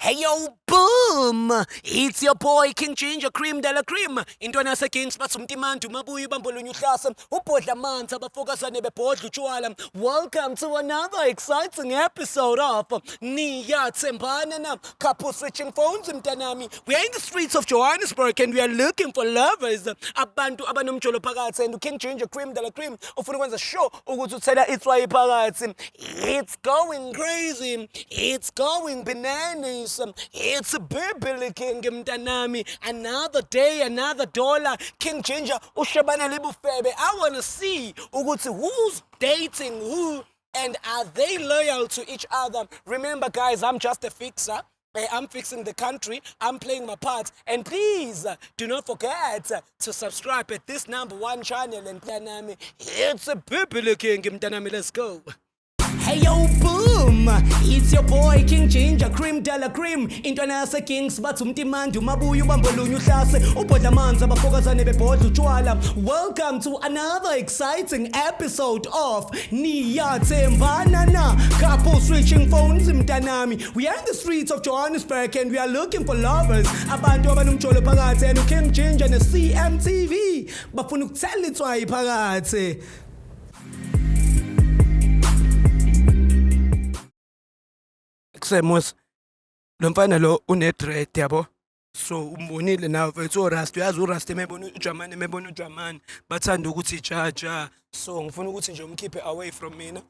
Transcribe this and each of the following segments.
Hey yo, boom! It's your boy King Ginger Cream de la Cream. Intwana yase Kings bathi umtimantu mabuye ubambolunya uhlasa ubhodla amanzi abafokazane bebhodla utshwala. Welcome to another exciting episode of Niyathembana na couple switching phones mntanami. We are in the streets of Johannesburg and we are looking for lovers. Abantu abanomjolo phakathi and King Ginger Cream de la Cream ufuna ukwenza sure ukuthi uthela itswayi phakathi. It's going crazy. It's going bananas. It's a Bible King mntanami. Another day, another dollar. King Ginger ushabana libufebe. I want to see ukuthi who's dating who and are they loyal to each other. Remember guys, I'm just a fixer. I'm fixing the country. I'm playing my part. And please do not forget to subscribe at this #1 channel. And mntanami, it's a Bible King mntanami. Let's go. Hey yo, boom! It's your boy King Ginger Cream de la Cream. Intwana yase Kings bathi umtimandu mabuye ubambolunya uhlase ubhodla amanzi abafokazane bebhodla utshwala. Welcome to another exciting episode of Niyathembana na couple switching phones mntanami. We are in the streets of Johannesburg and we are looking for lovers. Abantu abanomjolo phakathi and King Ginger ne CMTV bafuna ukuthela itswayi phakathi. Kusemos lo mfana lo une-dread yabo, so umbonile nawe mfethu o-Rust, uyazi u-Rust emebona uJamani bathanda ukuthi jaja, so ngifuna ukuthi nje umkhiphe away from mina.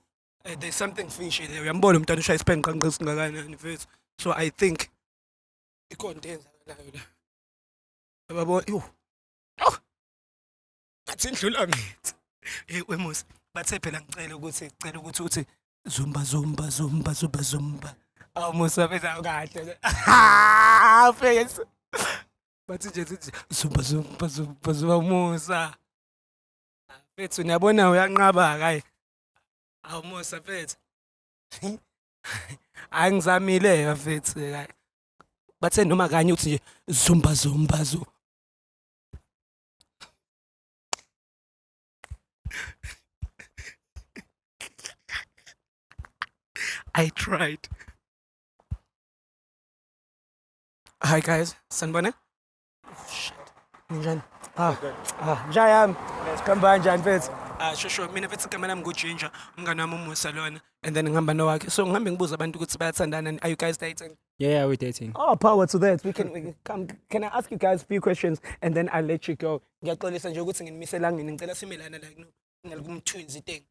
There's something fishy there. Uyambona umntwana ushaya isipenqanqa singakanani mfethu, so I think ikhonto eyenzakalayo la yababo. Ngathi ndlula ngithi wemusi bathe phela ngicela ukuthi uthi zumba. Awu Musa bese kahle. Face. Bathi nje zumba Musa. Fethu niyabona uyanqaba hayi. Awu Musa fethu. Angizamile yafethu hayi. Bathe noma kanye uthi nje zumba. I tried. Hi guys, sanibona? Oh shit. Njani? Njayami. Sikhamba njani mfethu? Shosho mina mfethu igama lami nguGinger, umngane wami uMusa lona, and then ngihamba nowakhe. So ngihambe ngibuza abantu ukuthi bayathandana. Are you guys dating? Yeah, we're dating. Oh, power to that. We can come. Can I ask you guys a few questions and then I'll let you go? Ngiyaxolisa nje ukuthi nginiselangini ngicela simelana like no ngalikumthunzi thing.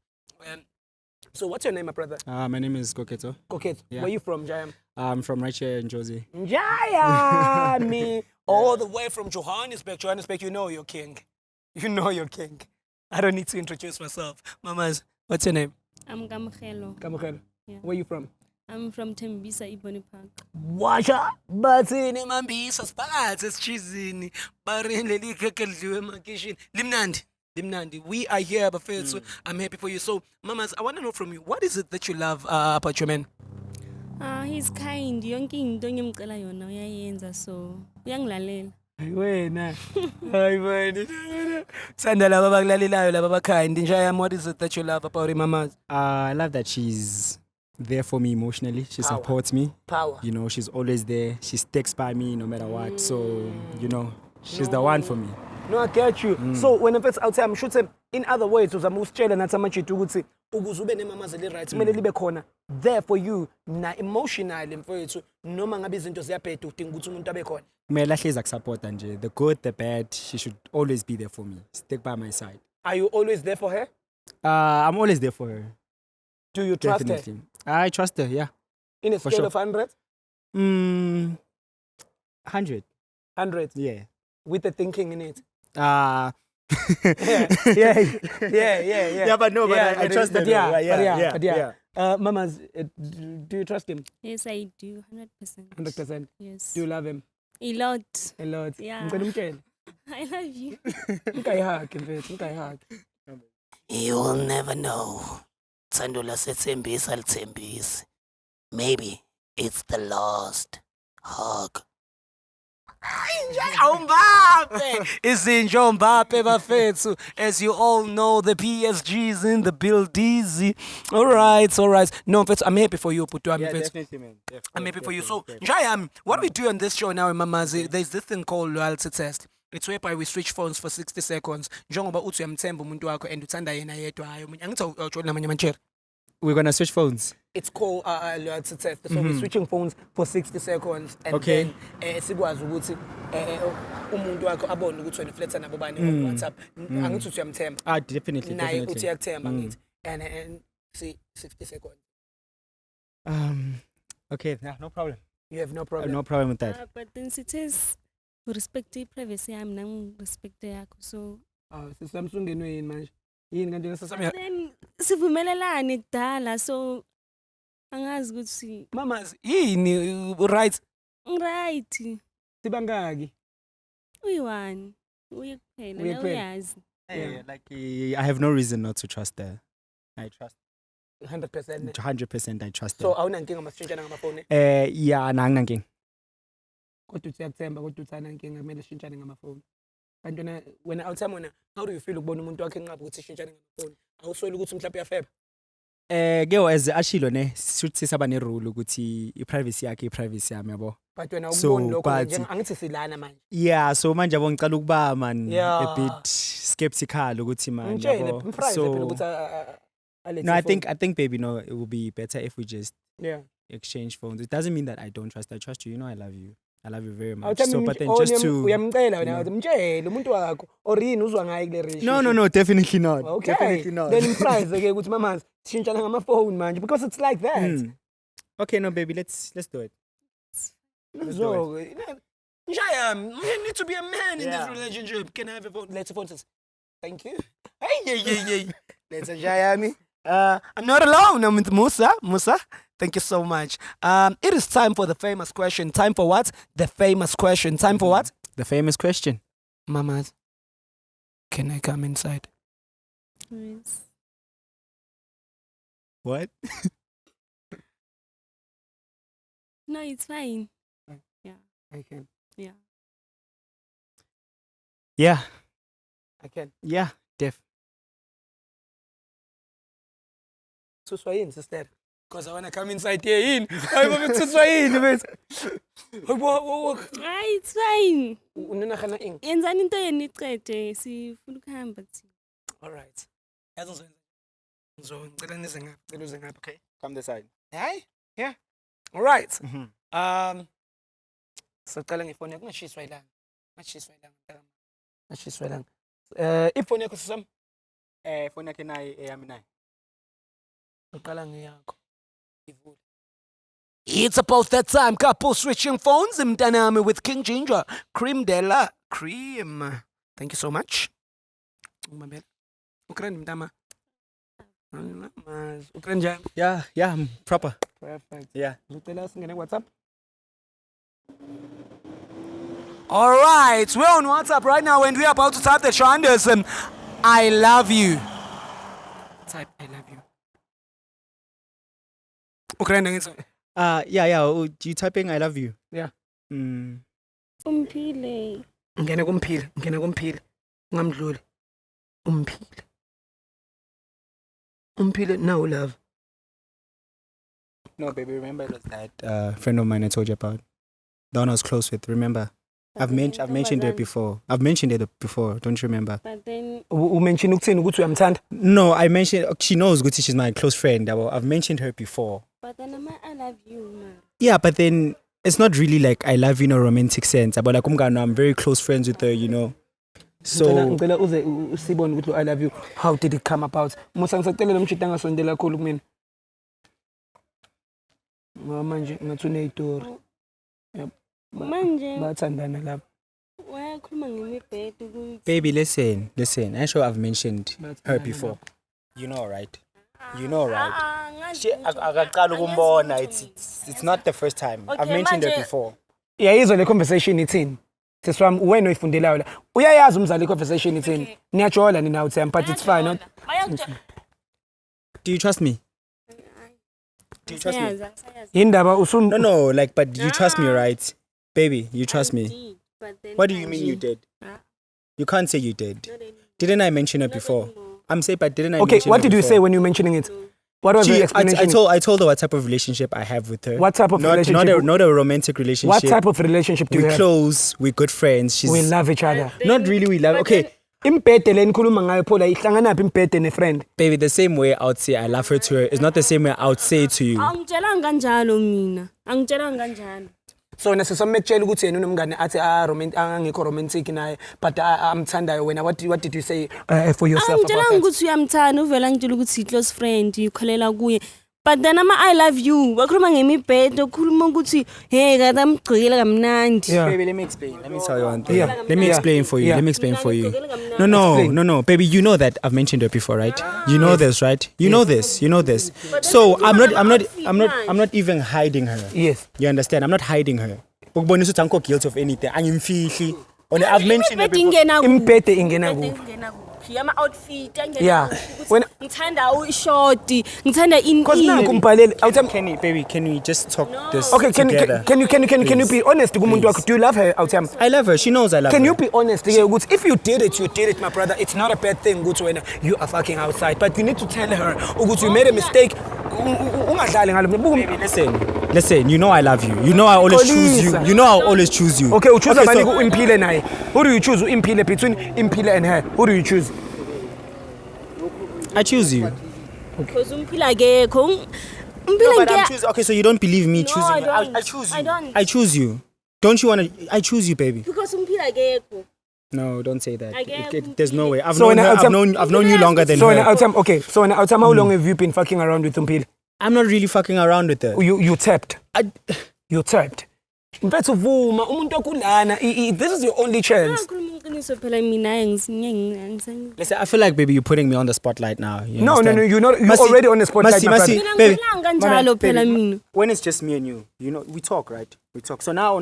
So what's your name, my brother? My name is Koketo. Koketo. Yeah. Where are you from, Jayam? I'm from right here in Josie. Jayami! All the way from Johannesburg. Johannesburg, you know you're king. You know you're king. I don't need to introduce myself. Mamas, what's your name? I'm Kamukelo. Kamukelo. Yeah. Where are you from? I'm from Tembisa, Iboni Park. Washa bathini mambisa siphathe sichizini barileli khekhe lidliwe emakishini limnandi. We are here bafethu. I'm happy for you. So mamas, I want to know from you, what is it that you love about your man? He's kind. Yonke into engimcela yona uyayenza, so uyangilalela. Wena. Hayi wena. Sanda laba bakulalelayo laba kind. Njayami, what is it that you love about him, mamas? I love that she's there for me emotionally. She supports me. Power. You know, she's always there. She sticks by me no matter what. So, you know, she's the one for me. No, I get you. So when I'm out there, I'm shooting in other words, uzama usitshela nathi amanje ukuthi ukuze ube nemamazeli right kumele libe khona there for you na emotionally mfowethu noma ngabe izinto ziyabheda udinga ukuthi umuntu abe khona. Kumele ahlezi akusupport nje. The good, the bad, she should always be there for me. Stick by my side. Are you always there for her? I'm always there for her. Do you trust Definitely. her? I trust her, yeah. In a scale of 100? 100. 100. Yeah. With the thinking in it. Yeah, but no, but I trust but her. yeah. Mamas, do you trust him? Yes, I do. 100%. 100%. Yes. Do you love him? A lot. A lot. Yeah. Ngicela umtshele. I love you. Ngikayihagi mfethu, ngikayihagi. You will never know. Thando lasethembisa lithembisi. Maybe it's the last hug. Mbappe! Izinjo Mbappe bafethu. As you all know, the PSG's in the build-easy. All right. No, mfethu, I'm happy for you, Putu. definitely, man. I'm happy for you. So, Njayam, what we do on this show now, Mamazi, there's this thing called loyalty test. It's whereby we switch phones for 60 seconds. Njengoba uthi uyamthemba umuntu wakho and uthanda yena yedwa hayi omunye. Angithi awujoli namanye amantshela. We're gonna switch phones. It's called loyalty test. So we're switching phones for 60 seconds and Okay. then sikwazi ukuthi umuntu wakho abone ukuthi wena ufletha nabo bani on WhatsApp. Angithi uthi uyamthemba. Definitely, Naye uthi definitely. uyakuthemba ngithi. And see 60 seconds. Okay, yeah, no problem. You have no problem. No problem with that. But then sithi respect i-privacy yami nangirespect yakho so Sisamsungeni yini manje? Yini kanti ngisasami then sivumelelane kudala so angazi ukuthi Mama yini right right sibangaki? uyi-one uye kuphela Uye na kuphela. uyazi. Yeah, like I have no reason not to trust her. I trust 100%. 100%. I trust So her. awunankinga masishintshana ngamafoni. Yeah, nanginanking. Kodwa uthi uyakuthemba kodwa uthi anankinga kumele sishintshane ngamafoni. Kanti wena awuthami wena how do you feel ukubona umuntu wakhe enqaba ukuthi sishintshane ngamafoni? Awusweli ukuthi mhlawumbe uyafeba? Ke as ashilo ne sithi saba ne rule ukuthi i-privacy yakhe i-privacy yami yabo. But wena So, ukuboni lokho but- nje angithi silana manje. Yeah, so manje yabo ngicala ukuba man Yeah. a bit skeptical ukuthi man Ngitshele yabo. mfrize phela So ukuthi alethe no, I ifoni. think baby no, it will be better if we just Yeah. exchange phones. It doesn't mean that I don't trust. I trust you. You know I love you. I love you very much. Awuthami So but then just to uyamcela wena uthi mtshele umuntu wakho or yini uzwa ngaye kule relationship. No, definitely not. Okay. Definitely not. Then mfrize ke ukuthi mama sishintshana ngamafoni manje because it's like that. Okay, no baby, let's do it. So, Njayam, you need to be a man in Yeah. this relationship. Can I have a phone? Let's phone says, thank you. Hey. Let's Njayami. I'm not alone. I'm with Musa. Musa, thank you so much. It is time for the famous question. Time for what? The famous question. Time for what? The famous question. Mamas, can I come inside? Yes. What? No, it's fine. I can. Yeah. Yeah. I can. Yeah. Def. So Swahili, sister. Because I want to come inside here. I'm going to Swahili, mate. Hayi, it's fine. Unina khana ing. Yenzani into yenu iqede sifuna ukuhamba thina. All right. Yazo ngicela nize ngapha, ngicela uze ngapha, okay? Come this side. Hayi? Yeah. All right. Mhm. Sicela ngefoni yakho ungashiswa ilanga. Ungashiswa ilanga. Ungashiswa ilanga. Ifoni yakho sisami. Phone yakhe nayi eyami nayi. Uqala ngeyakho. Ivule. It's about that time. Couple switching phones. Mtanami with King Ginger. Cream de la cream. Thank you so much. Umabela. Ukrani mtama. Ukrani njani? Yeah, I'm proper. Perfect. Yeah. Ngicela singene WhatsApp. All right, we're on WhatsApp right now and we're about to type the Chanders. I love you. Type I love you. Ukrani ngithi. Yeah. Oh, you typing I love you? Yeah. Umphile. Ngene kumphile. Ungamdluli. Umphile now love. No, baby, remember it was that friend of mine I told you about. The one I was close with, remember? I've mentioned it before. I've mentioned it before, don't you remember? But then Umention ukuthini ukuthi uyamthanda? No, I mentioned she knows Gucci, she's my close friend. I've mentioned her before. but then I love you, man. Yeah, but then it's not really like I love you in a romantic sense. But like I'm very close friends with her, you know. So Ngicela uze usibone ukuthi I love you. How did it come about? Musa ngisacela umshita ngasondela kakhulu kumina. Ngoba manje ngathi uneyitori. Manje Bathandana lapha. wayakhuluma ngemibhedo ukuthi baby, listen. I'm sure I've mentioned her Bathandana before. lapha. You know, right? You know, right? ngazi She ukuthi- akaqala ukumbona. angazi ukuthi It's not the first time. I've Okay, mentioned her manje- before. Iyayizwa le conversation ithini? Sisi wami wena oyifundelayo la. Uyayazi umzali i conversation ithini? Okay. Niyajola nina uthi but it's fine. Not Bayakujola. Do you trust me? Do you trust me? Angisayazi. indaba usun No, like, but you trust me, right? Baby, you trust me. But then What do you mean you manje, did? ah, You can't say you did. not anymore. Didn't I mention it Not before? anymore. I'm saying, but didn't I Okay, mention what it did you before? say when you were mentioning it? What was the Gee, explanation? I told her what type of relationship I have with her. What type of not, relationship? Not a romantic relationship. What type of relationship do you We're have? close. We're good friends. She's We love each other. not really. We love. But Okay, then- Impete le nikhuluma ngayo Paula ihlanganaphi impete ne-friend? baby. The same way I would say I love her to her is not the same way I would say to you. Angitshelanga kanjalo mina. Angitshelanga kanjalo. So wena sesomekutshela ukuthi yena unomngane athi angekho romantic naye but amthandayo wena. What did you say for yourself about Angitshelanga that? ukuthi uyamthanda uvela angitshela ukuthi i-close friend ukholela kuye. But then I love you. Wakhuluma ngemibhedo, ukhuluma ukuthi hey kade amgcikela kamnandi. Yeah. Baby, let me explain. Let me tell you one thing. Yeah. Let me Yeah. explain for you. Yeah. Let me explain for you. No, No, baby. You know that I've mentioned her before, right? You know this, right? You know this. You know this. So I'm not even hiding her. Yes. You understand? I'm not hiding her. Ukubonisa ukuthi angikho guilty of anything. Angimfihli. Only I've mentioned her before. Impete ingena kuphi? Ama-outfit Yeah. When- ngithanda ishoti ngithanda Because nanku umbhalele. Awuthembi- Can we just talk this Okay, can together? you be honest kumuntu Please. wakho? Do you love her? Awuthembi? I love her. She knows I love her. Can you be honest ke ukuthi if you did it my brother, it's not a bad thing ukuthi wena you are fucking outside, but you need to tell her ukuthi you made a mistake. Ungadlali ngalo. Baby, listen. You know I love you. You know I always choose you. Xolisa. You know I'll always choose you. Okay, uchoose Okay, bani so- ku-Impile naye? Who do you choose? Impile between Impile and her. Who do you choose? I choose you. because umphila akekho No, umphila but I'm choosing. Okay, so you don't believe me No, choosing. I you. don't. I choose you. I don't. I choose you. Don't you want to? I choose you, baby. because umphila akekho. No, don't say that. I get There's no way. I've So known when her, I- I've known you longer than So when her. how long have you been fucking around with Impile? I'm not really fucking around with her. You tapped. I, You tapped. Mfethu vuma umuntu okulana. This is your only chance. Ngikhuluma iqiniso phela mina angisengi. listen, I feel like, baby, you're putting me on the spotlight now. You No, understand? you're not. You're Masi- already on the spotlight, Masi- my Masi- brother. Mina baby, ngiphelanga kanjalo phela baby, mina. When it's just me and you, you know, we talk, right? We talk. So now,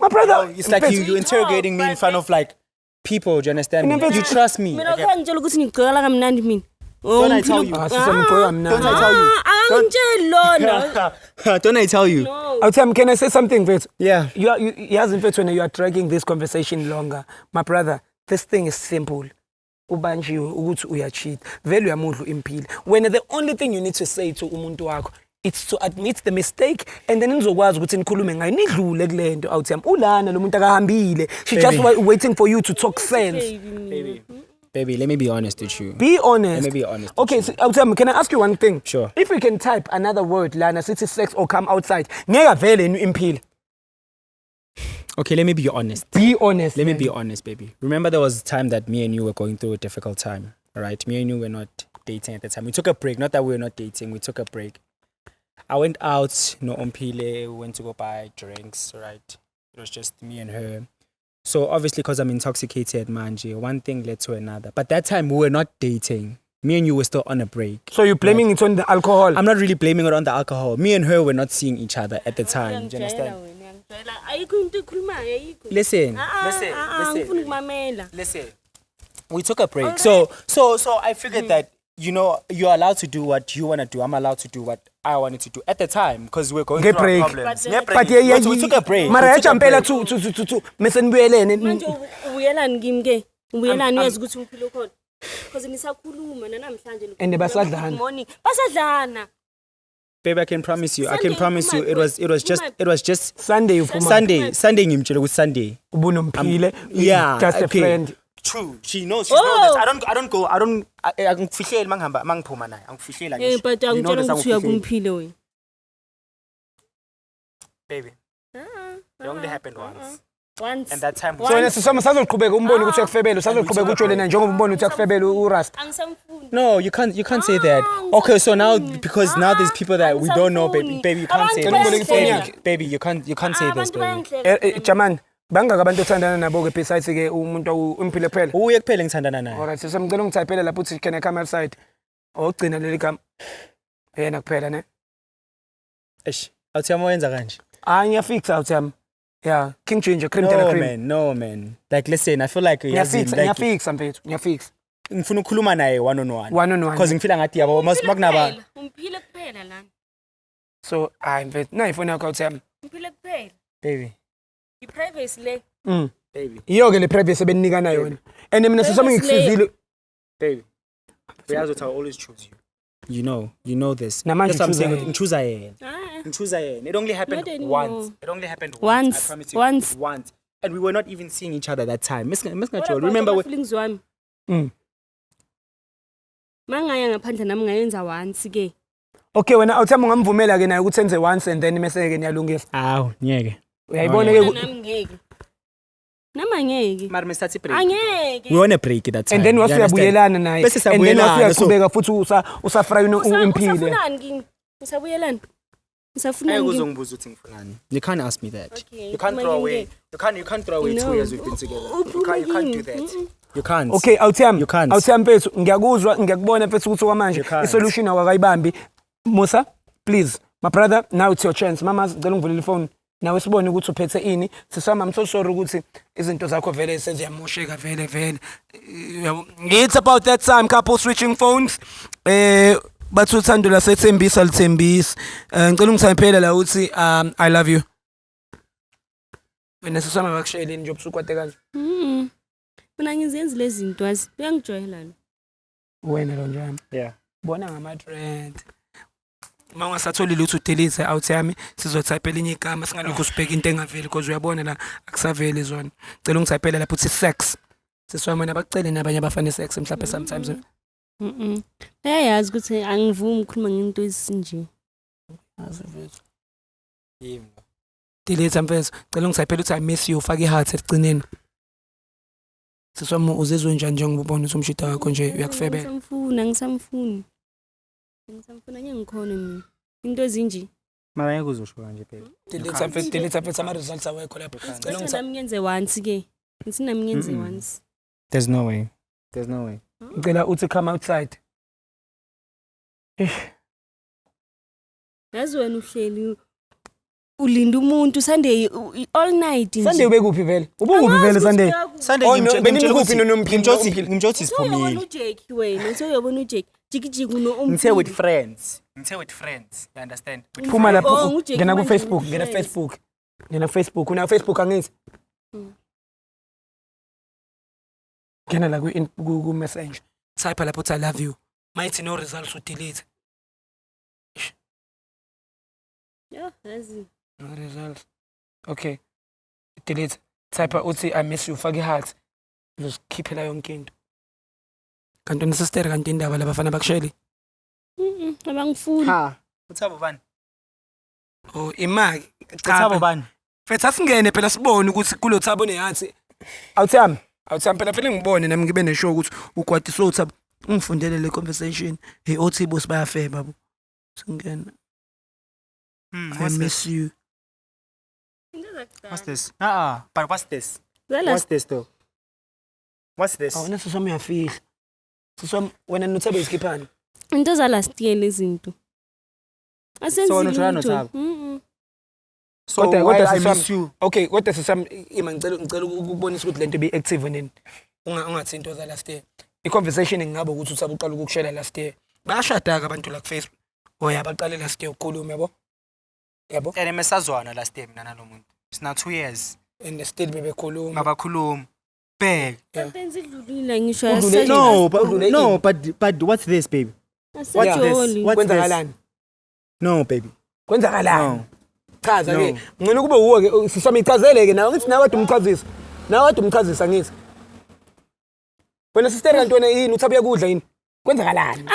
My brother, now it's like you we interrogating talk, me in front of like people. Do you understand me? You trust me. Mina Okay. kho ngitshela ukuthi ngigcikela kamnandi mina. Don't I tell you? Ah, sisemgqoka mnandi. Don't I tell you? Angitsheli lona. Don't I tell you? No. Awuthembi, can I say something, Mfethu? Yeah. Yazi Mfethu, when you are dragging this conversation longer, my brother, this thing is simple. Ubanjiwe ukuthi uyacheat. Vele uyamudla Impile. When the only thing you need to say to umuntu wakho, it's to admit the mistake and then nizokwazi ukuthi nikhulume ngayo nidlule kulento. Awuthembi, ulana lo muntu akahambile. She just waiting for you to talk sense. Baby, let me be honest with you. Be honest. Let me be honest. Okay, so, Awuthembi, can I ask you one thing? Sure. If we can type another word lana sithi sex or come outside, ngeke vele Impile. Okay, let me be honest. Be honest. Let me man. be honest, baby. Remember there was a time that me and you were going through a difficult time, all right? Me and you were not dating at the time. We took a break. Not that we were not dating. We took a break. I went out, Ompile, we went to go buy drinks, right? It was just me and her. So obviously, because I'm intoxicated, manje, one thing led to another. But that time we were not dating. Me and you were still on a break. So you're blaming it on the alcohol? I'm not really blaming it on the alcohol. Me and her were not seeing each other at the time. Do you understand? Ayikho into ekhulumayo ayikho. Listen, Ngifuna ukumamela. listen. We took a break. So I figured that, you know, you're allowed to do what you want to do. I'm allowed to do what I wanted to do at the time because we're going Get through break. our problems. But But we took a break. Mara We took a yajampela break. to mesenibuyelene. Manje ubuyelani kimi ke? Ubuyelani uyazi ukuthi umphilo khona. Because nisakhuluma namhlanje. And basadlana. Good morning. Basadlana. Babe, I can promise you. I can Sunday, promise you. Umar, It was just Sunday uphuma. Sunday ngimtshela ukuthi Sunday. Ubunomphile. Yeah, Just a okay. friend. True. She knows. She knows this. I don't angifihleli mangihamba mangiphuma naye. Angifihleli Eh ngisho. but You know angitshela this, ukuthi uya angifihleli. kumphile wena. Baby, it only happened once. Once. And that time So wena sisoma sazoqhubeka umbone ukuthi uyakufebela, sazoqhubeka took a utshole na njengoba umbone ukuthi uyakufebela uRust. Angisamfuni. No, you can't say that. Okay, so now because now there's people that we don't know, baby, you can't say Abantu this. bayangihleka. Baby, you can't say this, Abantu baby. bayangihleka. Jamani, bangaka abantu othandana nabo ke besides ke umuntu Impile kuphela. Uye kuphela ngithandana naye. Alright, sisamcela ungithayipele lapho uthi can I come outside? Ogcina leli gama. Yena kuphela ne. Eish, awuthiyama wenza kanje. Ngiyafixa Awuthembi. Yeah, King Ginger, cream de la cream. No man. Like listen, I feel like Ngiyafixa mfethu, ngiyafixa. ngifuna ukukhuluma naye one on one. One on one. Because ngifila ngathi yabo makunaba. Umphile kuphela lana. So, mfethu, na ifoni yakho Awuthembi. Umphile kuphela. Baby. I-privacy le. Baby. Iyo-ke le privacy ebeninikana yona. And mina sisami ngikusizile. Baby. Uyazi ukuthi I will always choose you. You know this. Namanje That's what I'm uchoose saying. yena. Ngichoose yena. Ah, Ngichoose yena. It only happened Not anymore. once. It only happened Once. I promise you. Once. Once. And we were not even seeing each other that time. Miss what Ngajol, about remember ama when feelings wami? Mm. Mangaya ngaphandle nami ngayenza once ke. Okay wena awuthamba ungamvumela ke naye ukuthi enze once and then mase ke niyalungisa. Aw, ngeke. Uyayibona Mina ke nami ngeke. Nama ngeke. Mara mesithatha break. Angeke. We were on a break at that time. and then you understand? wasuyabuyelana naye. Bese And then siyabuyelana, wasuyaqhubeka futhi usafrayina impile. Usafunani kimi? Usabuyelana? Usafunani kimi? Uzongibuza ukuthi ngifunani. You can't ask me that. Okay, You can't uma throw away. ngingeke. You can't throw away No. 2 years we've been together. Uphume You can't do kimi. that. You can't. Okay awuthiyami. You can't. Awuthiyami mfethu ngiyakuzwa ngiyakubona mfethu ukuthi kwamanje You can't. isolution awakayibambi. Musa please my brother now it's your chance. Mama ngicela ungivulele ifone. Nawe sibone ukuthi uphethe ini. Sisama I'm so sorry ukuthi izinto zakho vele seziyamosheka vele. It's about that time, couple switching phones. Bathi uthando lasethembisa lithembisa. Ngicela ungithaphela la uthi I love you. Wena sisama bakushayeleni nje ubusukwate kanje. Mina ngizenzi lezi zinto azi. Uyangijwayela lo. Wena lo njani? Yeah. Bona ngama trend. Uma ungasatholi lutho delete out yami sizotype elinye igama singalokho sibheka into engaveli because uyabona la akusaveli zona. Cela ungithypele lapho uthi sex. Siswama nabacele nabanye abafana sex mhlawumbe sometimes. Yazi ukuthi angivumi ukukhuluma ngento esinje. Yimi. Delete mfethu. Cela ungithypele uthi I miss you ufake iheart ekugcineni. Siswama uzizwe njani njengobona ukuthi umshito wakho nje uyakufebela. Ngisamfuna. Ngisamfuna ngikhona mina. Into ezinje. Mara ngeke uzosho kanje phela. Delete mfethu ama results awekho lapho. Cela Ngicela ungithype. nami ngenze once ke. Ngithi nami ngenze once. There's no way. There's no way. Ngicela uthi come outside. Yazi wena uhleli ulinda umuntu Sunday all night nje. Sunday ubekuphi vele? Ubukuphi vele Sunday? Sunday Oh, no, benikuphi nonomphilo? ngimjothi Uyabona siphumile. uJackie wena, usuyabona uJackie. Jikijiki no Ngithe with friends. You understand? With Phuma lapho Oh, uJackie ngena ku manje Facebook, ufriends. ngena Facebook. Ngena Facebook, una Facebook angithi? Ngena la ku Messenger. Type lapho uthi I love you. Might no results delete. Yeah, yazi. No results. Okay. Delete. Type uthi I miss you fake heart. Uzokhiphela yonke into. Kanti nesistere kanti indaba labafana bakusheli. Abangifuni. Ha. Uthabo bani? Oh imaki. Uthabo bani? Fethu asingene phela sibone ukuthi kulo Thabo neyathi. Awuthami phela ngibone nami ngibe neshow ukuthi ukwatiso uThabo ungifundele le conversation. Hey othi boss bayafeba babo. Singena. I miss you. What's this? But what's this? Zala What's this though? What's this? Awuna siswami uyafihla. Siswami wena noThabo isikhipani. into za last year lezinto. Asenzi So, wena uJohn lutho. noThabo? So Kodwa why I siswami- miss you? Okay, kodwa siswami ima ngicela ukubonisa ukuthi lento be active nini. Ungathi into za last year. I conversation ngingaba ukuthi uThabo uqala ukukushela last year. Bayashada ke abantu la ku Facebook. Oya baqale last year ukukhuluma yabo. Yabo. And mesazwana last time mina nalomuntu. It's now 2 years. And still bebekhuluma. Mabakhuluma. Beg. Asenzi ludlile ngisho Udlule- No, but what's this, baby? What's this? Asajoli. What's this? Kwenzakalani? No, baby. Kwenzakalani? No. Chaza ke. No. Ngicela kube uwo ke siswami ichazeleke nawe ngithi nawe kade umchazisa. Nawe kade umchazisa ngithi. Wena sister kanti wena yini uThabo yakudla yini? Kwenzakalani?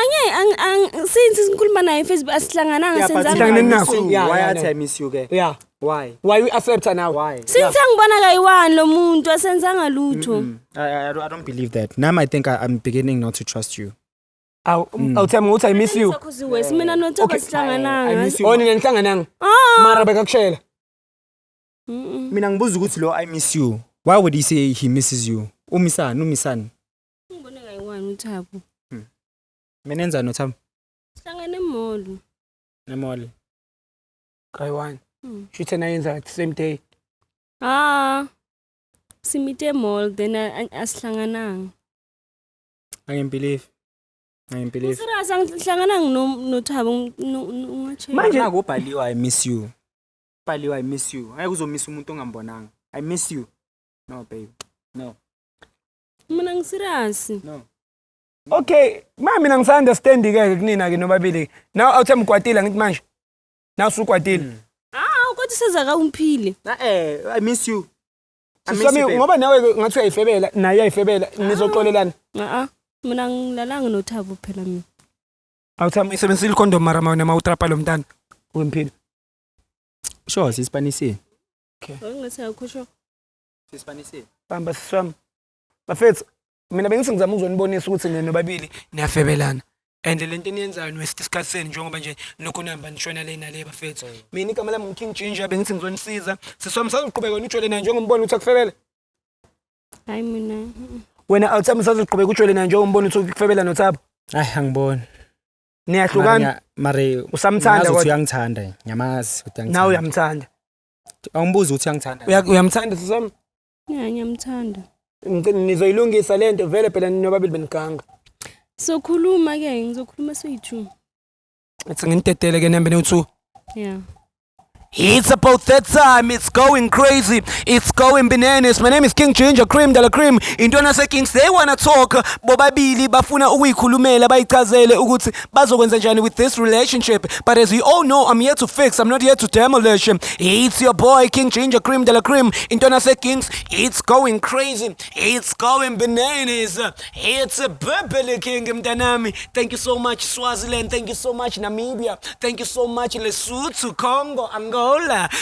Since sikhuluma naye Facebook asihlangananga Yeah, but senzanga. Sihlangane I miss nakho. you. Yeah, Why yeah, I yeah. say I miss you, okay? Yeah. Why? Why you accept her now? Why? Since angibona kayiwani lo muntu asenzanga lutho. I don't believe that. Now I think I'm beginning not to trust you. Awuthami ukuthi I miss you. Wes mina noThabo Okay. I sihlangananga. miss you. Oh nina nihlangananga. Ah. Mara bekakushela. Mina ngibuza ukuthi lo I miss you. Why would he say he misses you? Umisani. Ngibona kayiwani uThabo. Mina enza no Thabo. Sihlangane emall. Nemall. Kayiwani. Shithe nayenza at the same day. Simite emall then asihlangananga. I can believe. Serious angihlangananga noThabo ungache. Manje- Manje ngobhaliwa I miss you. Bhaliwa I miss you. Ayeke uzomiss umuntu ongambonanga. I miss you. No, babe. No. Mina ngiserious. No. Okay, mina ngisa-understand ke kunina ke nobabili. Now awuthe mkwatile ngithi manje. Now usukwatile. Kodwa sezaka umphile. I miss you. I miss Sisami you, babe. ngoba nawe ngathi uyayifebela, naye uyayifebela, nizoxolelana. Mina ngilalanga noThabo phela mina. Awuthama isebenzisile condom mara mawena mawutrapa lo mntana. Wempilo. Sure, sispanisile. Ngase akhusho. Sispanisile. Bamba siswami. Bafethu, mina bengizama ukuzonibonisa ukuthi nina nobabili niyafebelana. And lento eniyenzayo niwesisikhatseni njengoba nje lokho nihamba nishona le nale bafethu. Mina igama lami uKing Ginger bengithi ngizonisiza. Siswami sazoqhubeka unitshole naye njengombona ukuthi akufebela. Hayi mina. Wena awuthama sazoqhubeka utshole naye njengombona ukuthi ukufebela noThabo. Hayi angiboni. Niyahlukana. Mare Usamthanda kodwa kodwa. uyangithanda. Ngiyamazi ukuthi uyangithanda. Nawe uyamthanda. Awumbuza ukuthi uyangithanda. Uyamthanda siswami. Ngiyamthanda. Nizoyilungisa lento vele phela ninobabili beniganga. Sokhuluma ke ngizokhuluma soyi2. Ethi ngintetele ke nembe no2. Yeah. It's about that time. It's going crazy. It's going bananas. My name is King Ginger Cream de la Cream. Intwana se-Kings, they wanna talk. Bobabili bafuna ukuyikhulumela bayichazele ukuthi bazokwenza njani with this relationship. But as we all know, I'm here to fix. I'm not here to demolish. It's your boy King Ginger Cream de la Cream. Intwana se-Kings, it's going crazy. It's going bananas. It's a Bebele King mntanami. Thank you so much Swaziland. Thank you so much Namibia. Thank you so much Lesotho, Congo, Angola,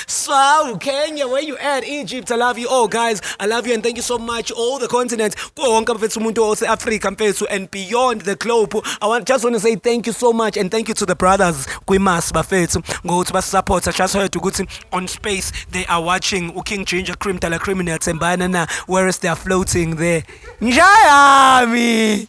South Kenya, where you at? Egypt, I love you all, guys. I love you and thank you so much. All the continents, Africa and beyond the globe. Just want to say thank you so much and thank you to the brothers. Kwimas bafethu ngokuthi basisupport. I just heard ukuthi on Space they are watching King Ginger Cream de la Cream niyathembana na, whereas they are floating there. Njayami.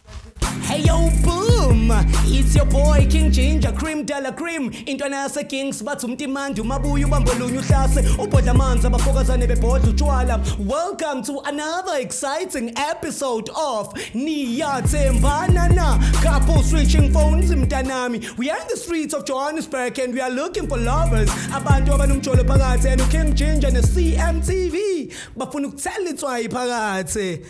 Hey yo, boom! It's your boy King Ginger Cream de la Cream. Intwana yase Kings bathi umtimandi umabuya ubambolunye uhlase ubhodla amanzi abafokazane bebhodla utshwala. Welcome to another exciting episode of Niyathembana na. Couple switching phones mntanami. We are in the streets of Johannesburg and we are looking for lovers. Abantu abanumjolo phakathi and King Ginger ne CMTV bafuna ukuthela itswayi phakathi.